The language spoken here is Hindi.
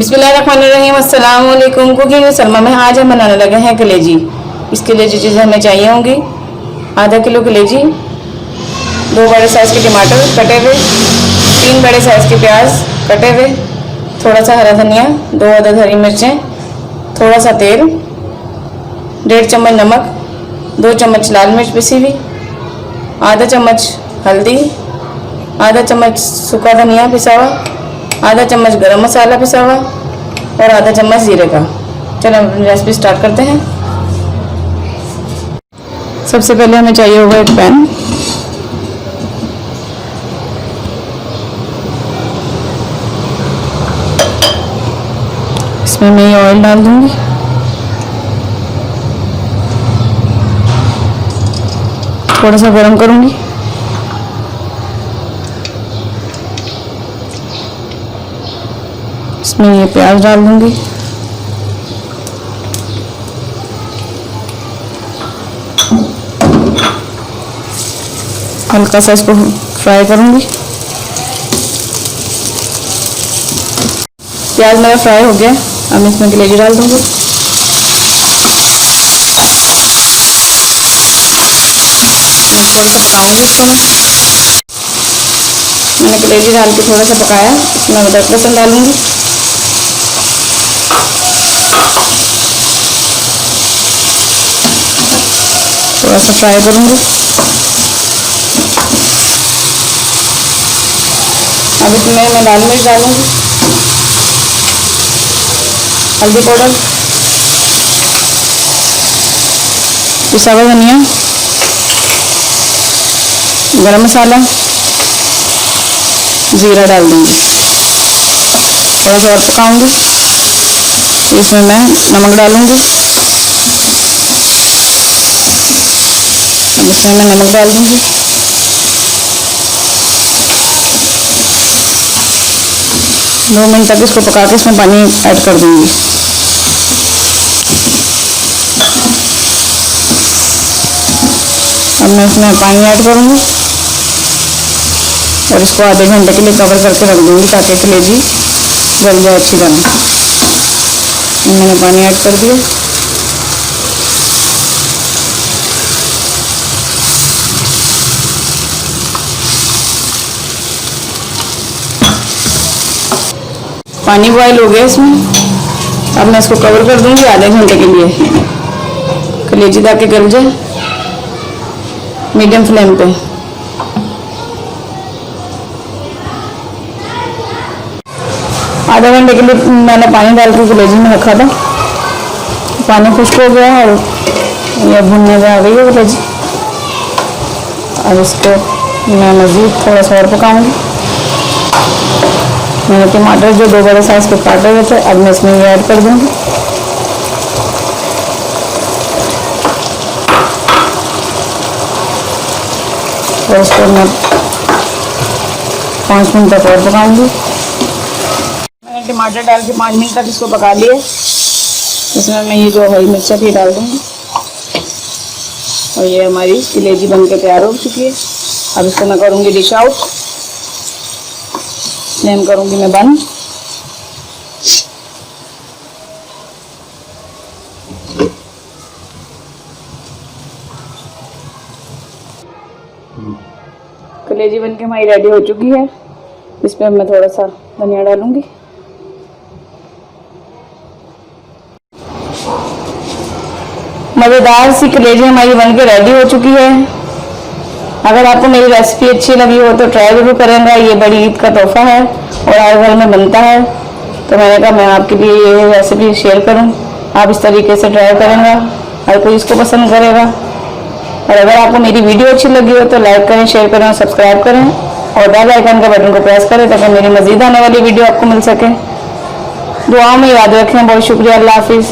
बिस्मिल्लाहिर्रहमानिर्रहीम। अस्सलाम वालेकुम। कुकिंग विद सलमा में आज हम बनाने लगे हैं कलेजी। इसके लिए जो चीज़ें हमें चाहिए होंगी, आधा किलो कलेजी, 2 बड़े साइज़ के टमाटर कटे हुए, 3 बड़े साइज़ के प्याज कटे हुए, थोड़ा सा हरा धनिया, 2 अदद हरी मिर्चें, थोड़ा सा तेल, 1.5 चम्मच नमक, 2 चम्मच लाल मिर्च पिसी हुई, आधा चम्मच हल्दी, आधा चम्मच सूखा धनिया पिसा हुआ, आधा चम्मच गरम मसाला पिसा हुआ और आधा चम्मच जीरे का। चलो हम रेसिपी स्टार्ट करते हैं। सबसे पहले हमें चाहिए होगा एक पैन। इसमें मैं ये ऑयल डाल दूंगी। थोड़ा सा गरम करूंगी। इसमें ये प्याज डाल दूंगी। हल्का सा इसको फ्राई करूंगी। प्याज मेरा फ्राई हो गया। अब इसमें कलेजी डाल दूंगी। थोड़ा सा पकाऊंगी इसको। मैंने कलेजी डाल के थोड़ा सा पकाया। इसमें अदरक लहसुन डालूंगी। थोड़ा सा फ्राई करूंगी। अब इसमें मैं लाल मिर्च डालूंगी, हल्दी पाउडर, पिसा हुआ धनिया, गरम मसाला, जीरा डाल दूंगी। थोड़ा सा और पकाऊंगी। इसमें मैं नमक डालूंगी। अब इसमें मैं नमक डाल दूंगी। दो मिनट तक इसको पका के इसमें पानी ऐड कर दूंगी। अब मैं इसमें पानी ऐड करूंगी और इसको आधे घंटे के लिए कवर करके रख दूंगी ताकि कलेजी गल जाए अच्छी तरह। मैंने पानी ऐड कर दिया। पानी बॉयल हो गया इसमें। अब मैं इसको कवर कर दूंगी आधे घंटे के लिए। कलेजी ताकि गल जाए मीडियम फ्लेम पे। आधे घंटे के लिए मैंने पानी डाल के कलेजी में रखा था। पानी खुश्क हो गया और ये भुनने में आ गई है कलेजी। अब इसको मैं मज़ीद थोड़ा सा और पकाऊंगी। मैंने टमाटर जो 2 बड़े साइज के काटे हुए थे, अब मैं इसमें ये ऐड कर दूंगी। और इसको मैं 5 मिनट तक और पकाऊंगी। मैंने टमाटर डाल के 5 मिनट तक इसको पका लिए। इसमें मैं ये जो हरी मिर्च भी डाल दूंगी और ये हमारी कलेजी बन के तैयार हो चुकी है। अब इसको मैं करूंगी डिश आउट। फ्लेम करूंगी मैं बंद। कलेजी बनके हमारी रेडी हो चुकी है। इस पर मैं थोड़ा सा धनिया डालूंगी। मज़ेदार सी कलेजी हमारी बनके रेडी हो चुकी है। अगर आपको मेरी रेसिपी अच्छी लगी हो तो ट्राई जरूर करेंगे। ये बड़ी ईद का तोहफा है और हर घर में बनता है, तो मैंने कहा मैं आपके लिए ये रेसिपी शेयर करूं। आप इस तरीके से ट्राई करेंगे, हर कोई इसको पसंद करेगा। और अगर आपको मेरी वीडियो अच्छी लगी हो तो लाइक करें, शेयर करें और सब्सक्राइब करें और बेल आइकन का बटन को प्रेस करें ताकि मेरी मज़ीद आने वाली वीडियो आपको मिल सके। दुआ में याद रखें। बहुत शुक्रिया। अल्लाह हाफिज़।